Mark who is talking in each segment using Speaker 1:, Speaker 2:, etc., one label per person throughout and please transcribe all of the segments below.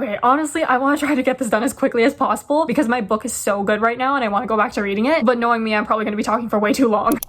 Speaker 1: Okay, honestly, I want to try to get this done as quickly as possible because my book is so good right now and I want to go back to reading it. But knowing me, I'm probably going to be talking for way too long.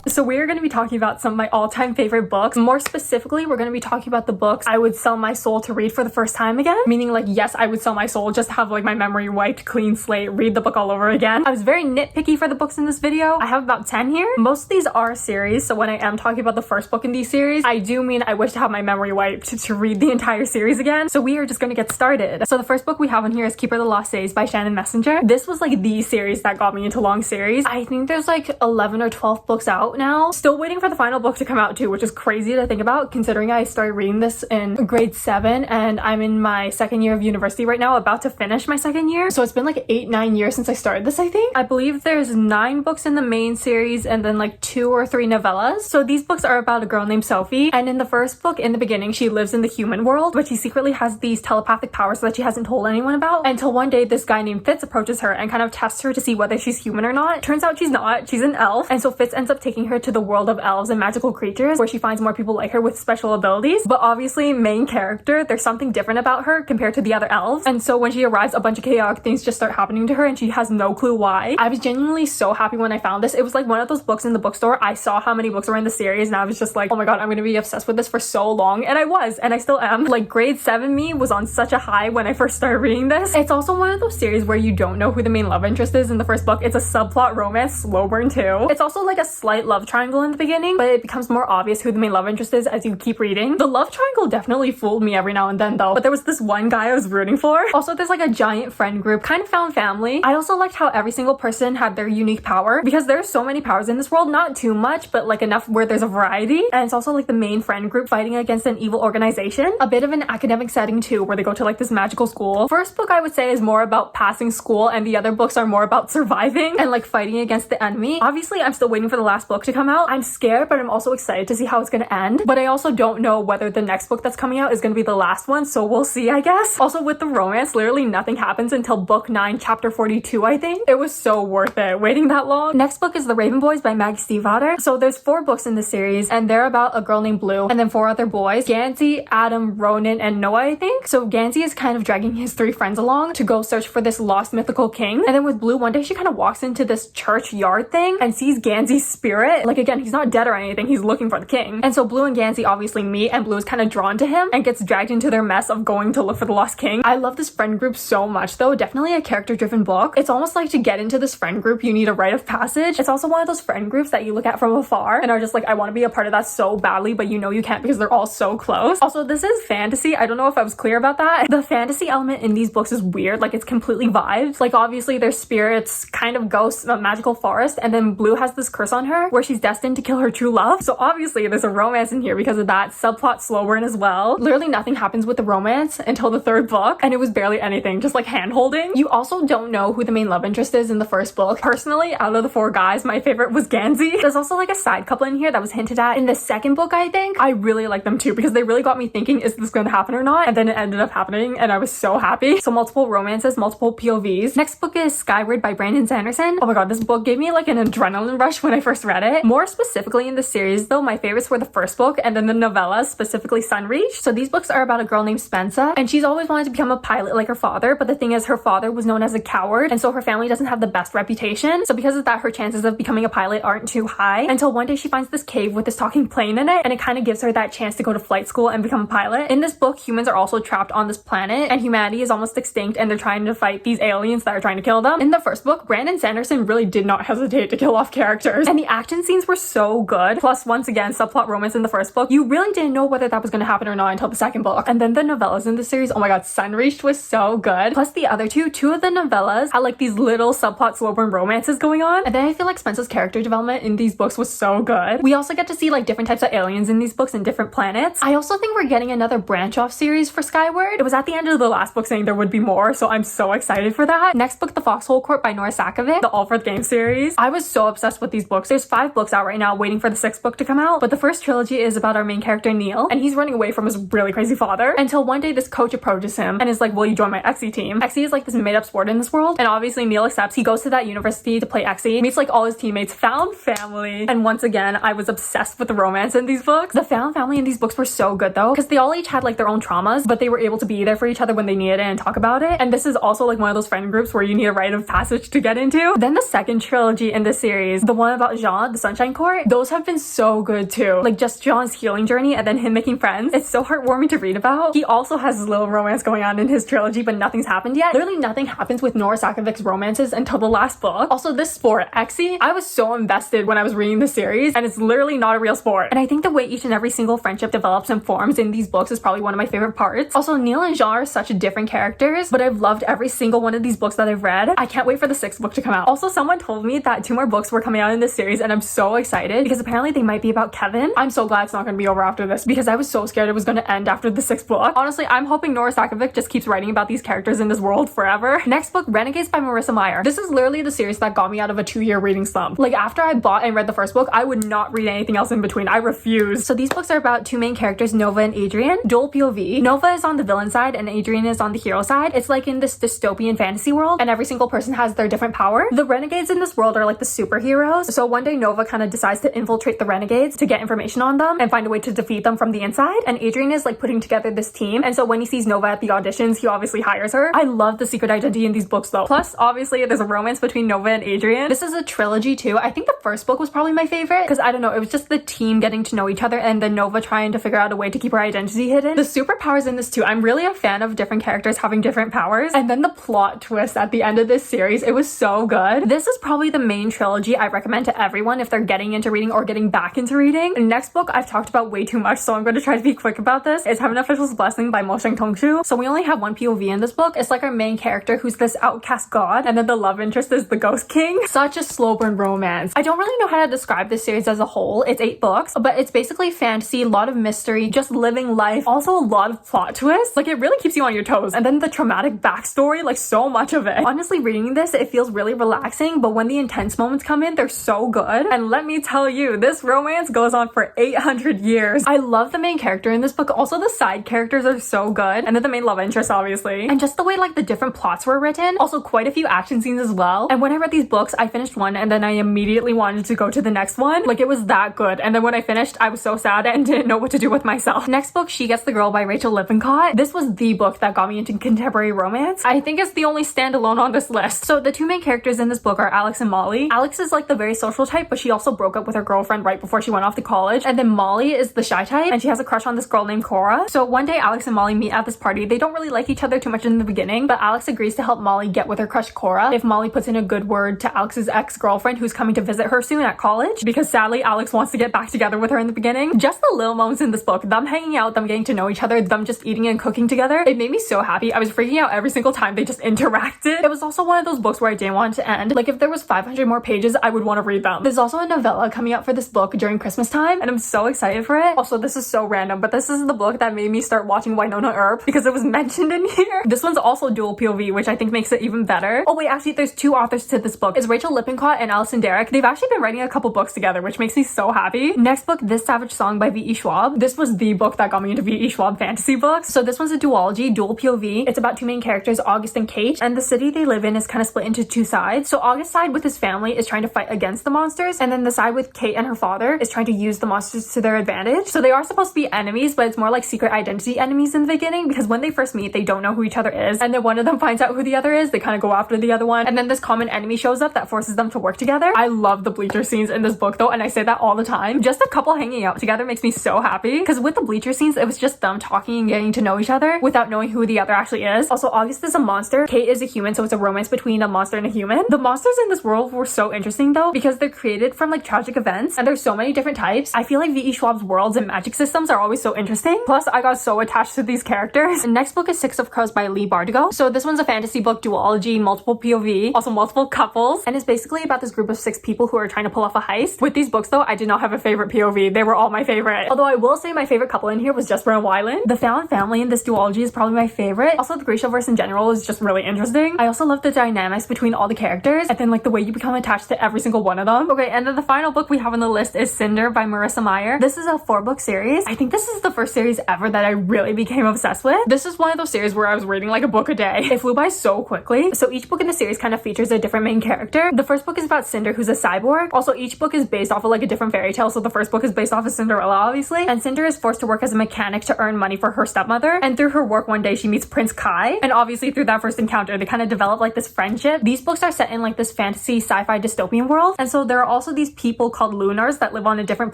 Speaker 1: So we're going to be talking about some of my all-time favorite books. More specifically, we're going to be talking about the books I would sell my soul to read for the first time again. Meaning like, yes, I would sell my soul just to have like my memory wiped, clean slate, read the book all over again. I was very nitpicky for the books in this video. I have about 10 here. Most of these are series, so when I am talking about the first book in these series, I do mean I wish to have my memory wiped to read the entire series again. So we are just going to get started. So the first book we have on here is Keeper of the Lost Days by Shannon Messenger. This was like the series that got me into long series. I think there's like 11 or 12 books out now. Still waiting for the final book to come out too, which is crazy to think about considering I started reading this in grade 7 and I'm in my second year of university right now, about to finish my second year. So it's been like 8-9 years since I started this, I think. I believe there's 9 books in the main series and then like 2 or 3 novellas. So these books are about a girl named Sophie, and in the first book, in the beginning, she lives in the human world, but she secretly has these telepathic powers that she hasn't told anyone about, until one day this guy named Fitz approaches her and kind of tests her to see whether she's human or not. Turns out she's not. She's an elf, and so Fitz ends up taking her to the world of elves and magical creatures where she finds more people like her with special abilities. But obviously, main character, there's something different about her compared to the other elves, and so when she arrives, a bunch of chaotic things just start happening to her and she has no clue why. I was genuinely so happy when I found this. It was like one of those books in the bookstore. I saw how many books were in the series and I was just like, oh my god, I'm gonna be obsessed with this for so long, and I was, and I still am. Like grade 7 me was on such a high when I first started reading this. It's also one of those series where you don't know who the main love interest is in the first book. It's a subplot romance, slow burn too. It's also like a slight love triangle in the beginning, but it becomes more obvious who the main love interest is as you keep reading. The love triangle definitely fooled me every now and then though, but there was this one guy I was rooting for. Also, there's like a giant friend group, kind of found family. I also liked how every single person had their unique power, because there's so many powers in this world, not too much, but like enough where there's a variety. And it's also like the main friend group fighting against an evil organization. A bit of an academic setting too, where they go to like this magical school. First book I would say is more about passing school, and the other books are more about surviving and like fighting against the enemy. Obviously, I'm still waiting for the last book to come out. I'm scared, but I'm also excited to see how it's gonna end. But I also don't know whether the next book that's coming out is gonna be the last one, so we'll see, I guess. Also, with the romance, literally nothing happens until book 9, chapter 42, I think. It was so worth it waiting that long. Next book is The Raven Boys by Maggie Stiefvater. So there's 4 books in the series, and they're about a girl named Blue and then 4 other boys, Gansey, Adam, Ronan, and Noah, I think. So Gansey is kind of dragging his 3 friends along to go search for this lost mythical king. And then with Blue, one day she kind of walks into this churchyard thing and sees Gansey's spirit. Like again, he's not dead or anything, he's looking for the king. And so Blue and Gansey obviously meet, and Blue is kind of drawn to him and gets dragged into their mess of going to look for the lost king. I love this friend group so much though. Definitely a character driven book. It's almost like to get into this friend group you need a rite of passage. It's also one of those friend groups that you look at from afar and are just like, I want to be a part of that so badly, but you know you can't because they're all so close. Also, this is fantasy. I don't know if I was clear about that. The fantasy element in these books is weird. Like it's completely vibes. Like obviously there's spirits, kind of ghosts, a magical forest, and then Blue has this curse on her where she's destined to kill her true love. So obviously there's a romance in here because of that. Subplot slow burn as well. Literally nothing happens with the romance until the 3rd book, and it was barely anything, just like hand holding. You also don't know who the main love interest is in the first book. Personally, out of the 4 guys, my favorite was Gansey. There's also like a side couple in here that was hinted at in the 2nd book, I think. I really like them too because they really got me thinking, is this going to happen or not? And then it ended up happening and I was so happy. So multiple romances, multiple POVs. Next book is Skyward by Brandon Sanderson. Oh my god, this book gave me like an adrenaline rush when I first read it. More specifically in the series though, my favorites were the first book and then the novellas, specifically Sunreach. So these books are about a girl named Spencer, and she's always wanted to become a pilot like her father, but the thing is her father was known as a coward, and so her family doesn't have the best reputation. So because of that, her chances of becoming a pilot aren't too high, until one day she finds this cave with this talking plane in it, and it kind of gives her that chance to go to flight school and become a pilot. In this book, humans are also trapped on this planet and humanity is almost extinct, and they're trying to fight these aliens that are trying to kill them. In the first book, Brandon Sanderson really did not hesitate to kill off characters, and the action scenes were so good. Plus, once again, subplot romance in the first book. You really didn't know whether that was going to happen or not until the 2nd book. And then the novellas in the series, oh my god, Sunreached was so good. Plus the other two of the novellas had like these little subplot slow burn romances going on. And then I feel like Spencer's character development in these books was so good. We also get to see like different types of aliens in these books and different planets. I also think we're getting another branch off series for Skyward. It was at the end of the last book saying there would be more, so I'm so excited for that. Next book, The Foxhole Court by Nora Sakovic, the All for the Game series. I was so obsessed with these books. There's 5 5 books out right now waiting for the 6th book to come out, but the first trilogy is about our main character Neil, and he's running away from his really crazy father until one day this coach approaches him and is like, will you join my Xe team? Xe is like this made up sport in this world, and obviously Neil accepts. He goes to that university to play Xe, meets like all his teammates, found family, and once again I was obsessed with the romance in these books. The found family in these books were so good though, because they all each had like their own traumas, but they were able to be there for each other when they needed it and talk about it. And this is also like one of those friend groups where you need a rite of passage to get into. Then the second trilogy in this series, the one about Jean, the Sunshine Court, those have been so good too. Like just Jean's healing journey and then him making friends. It's so heartwarming to read about. He also has his little romance going on in his trilogy, but nothing's happened yet. Literally nothing happens with Nora Sakovic's romances until the last book. Also this sport, Xe, I was so invested when I was reading the series, and it's literally not a real sport. And I think the way each and every single friendship develops and forms in these books is probably one of my favorite parts. Also, Neil and Jean are such different characters, but I've loved every single one of these books that I've read. I can't wait for the 6th book to come out. Also, someone told me that 2 more books were coming out in this series, and I'm so excited because apparently they might be about Kevin. I'm so glad it's not going to be over after this because I was so scared it was going to end after the 6th book. Honestly, I'm hoping Nora Sakovic just keeps writing about these characters in this world forever. Next book, Renegades by Marissa Meyer. This is literally the series that got me out of a 2-year reading slump. Like after I bought and read the first book, I would not read anything else in between. I refused. So these books are about 2 main characters, Nova and Adrian. Dual POV. Nova is on the villain side and Adrian is on the hero side. It's like in this dystopian fantasy world, and every single person has their different power. The renegades in this world are like the superheroes. So one day Nova kind of decides to infiltrate the renegades to get information on them and find a way to defeat them from the inside. And Adrian is like putting together this team. And so when he sees Nova at the auditions, he obviously hires her. I love the secret identity in these books though. Plus, obviously, there's a romance between Nova and Adrian. This is a trilogy too. I think the first book was probably my favorite because I don't know, it was just the team getting to know each other and then Nova trying to figure out a way to keep her identity hidden. The superpowers in this too. I'm really a fan of different characters having different powers. And then the plot twist at the end of this series, it was so good. This is probably the main trilogy I recommend to everyone if they're getting into reading or getting back into reading. Next book I've talked about way too much, so I'm going to try to be quick about this. It's Heaven Official's Blessing by Mo Sheng Tongshu. So we only have one POV in this book. It's like our main character who's this outcast god, and then the love interest is the Ghost King. Such a slow burn romance. I don't really know how to describe this series as a whole. It's 8 books, but it's basically fantasy, a lot of mystery, just living life, also a lot of plot twists. Like it really keeps you on your toes. And then the traumatic backstory, like so much of it. Honestly, reading this, it feels really relaxing, but when the intense moments come in, they're so good. And let me tell you, this romance goes on for 800 years. I love the main character in this book. Also, the side characters are so good. And then the main love interest, obviously. And just the way like the different plots were written. Also, quite a few action scenes as well. And when I read these books, I finished one and then I immediately wanted to go to the next one. Like it was that good. And then when I finished, I was so sad and didn't know what to do with myself. Next book, She Gets the Girl by Rachel Lippincott. This was the book that got me into contemporary romance. I think it's the only standalone on this list. So the 2 main characters in this book are Alex and Molly. Alex is like the very social type, but she also broke up with her girlfriend right before she went off to college. And then Molly is the shy type and she has a crush on this girl named Cora. So one day Alex and Molly meet at this party. They don't really like each other too much in the beginning, but Alex agrees to help Molly get with her crush Cora if Molly puts in a good word to Alex's ex-girlfriend who's coming to visit her soon at college, because sadly Alex wants to get back together with her in the beginning. Just the little moments in this book, them hanging out, them getting to know each other, them just eating and cooking together, it made me so happy. I was freaking out every single time they just interacted. It was also one of those books where I didn't want it to end. Like if there was 500 more pages, I would want to read them. There's also a novella coming out for this book during Christmas time and I'm so excited for it. Also, this is so random, but this is the book that made me start watching Winona Earp because it was mentioned in here. This one's also dual POV, which I think makes it even better. Oh wait, actually there's 2 authors to this book. It's Rachel Lippincott and Alison Derrick. They've actually been writing a couple books together, which makes me so happy. Next book, This Savage Song by V.E. Schwab. This was the book that got me into V.E. Schwab fantasy books. So this one's a duology, dual POV. It's about 2 main characters, August and Kate, and the city they live in is kind of split into 2 sides. So August's side with his family is trying to fight against the monsters, and then the side with Kate and her father is trying to use the monsters to their advantage. So they are supposed to be enemies, but it's more like secret identity enemies in the beginning, because when they first meet, they don't know who each other is, and then one of them finds out who the other is, they kind of go after the other one, and then this common enemy shows up that forces them to work together. I love the bleacher scenes in this book though, and I say that all the time. Just a couple hanging out together makes me so happy, because with the bleacher scenes, it was just them talking and getting to know each other without knowing who the other actually is. Also, August is a monster, Kate is a human, so it's a romance between a monster and a human. The monsters in this world were so interesting though, because they're created from like tragic events, and there's so many different types. I feel like V.E. Schwab's worlds and magic systems are always so interesting. Plus, I got so attached to these characters. The next book is Six of Crows by Lee Bardugo. So this one's a fantasy book, duology, multiple POV, also multiple couples, and it's basically about this group of 6 people who are trying to pull off a heist. With these books though, I did not have a favorite POV. They were all my favorite. Although I will say my favorite couple in here was Jesper and Wyland. The found family in this duology is probably my favorite. Also, the Grishaverse in general is just really interesting. I also love the dynamics between all the characters, and then like the way you become attached to every single one of them. Okay, and then the final book we have on the list is Cinder by Marissa Meyer. This is a 4-book series. I think this is the first series ever that I really became obsessed with. This is one of those series where I was reading like a book a day. It flew by so quickly. So each book in the series kind of features a different main character. The first book is about Cinder, who's a cyborg. Also, each book is based off of like a different fairy tale. So the first book is based off of Cinderella, obviously. And Cinder is forced to work as a mechanic to earn money for her stepmother. And through her work, one day she meets Prince Kai. And obviously through that first encounter, they kind of develop like this friendship. These books are set in like this fantasy sci-fi dystopian world. And so there are also these people called Lunars that live on a different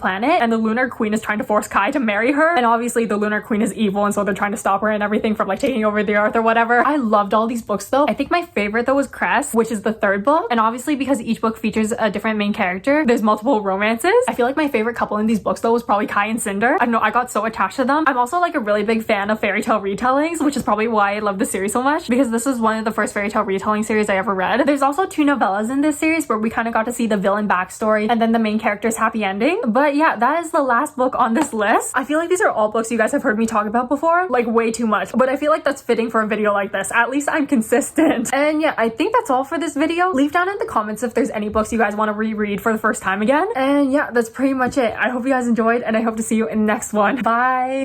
Speaker 1: planet. And the Lunar Queen is trying to force Kai to marry her. And obviously the Lunar Queen is evil. And so they're trying to stop her and everything from like taking over the earth or whatever. I loved all these books though. I think my favorite though was Cress, which is the 3rd book. And obviously because each book features a different main character, there's multiple romances. I feel like my favorite couple in these books though was probably Kai and Cinder. I don't know, I got so attached to them. I'm also like a really big fan of fairy tale retellings, which is probably why I love the series so much, because this is one of the first fairy tale retelling series I ever read. There's also 2 novellas in this series where we kind of got to see the villain backstory and then the main character's happy ending. But yeah, that is the last book on this list. I feel like these are all books you guys have heard me talk about before, like way too much, but I feel like that's fitting for a video like this. At least I'm consistent. And yeah, I think that's all for this video. Leave down in the comments if there's any books you guys want to reread for the first time again. And yeah, that's pretty much it. I hope you guys enjoyed and I hope to see you in the next one. Bye!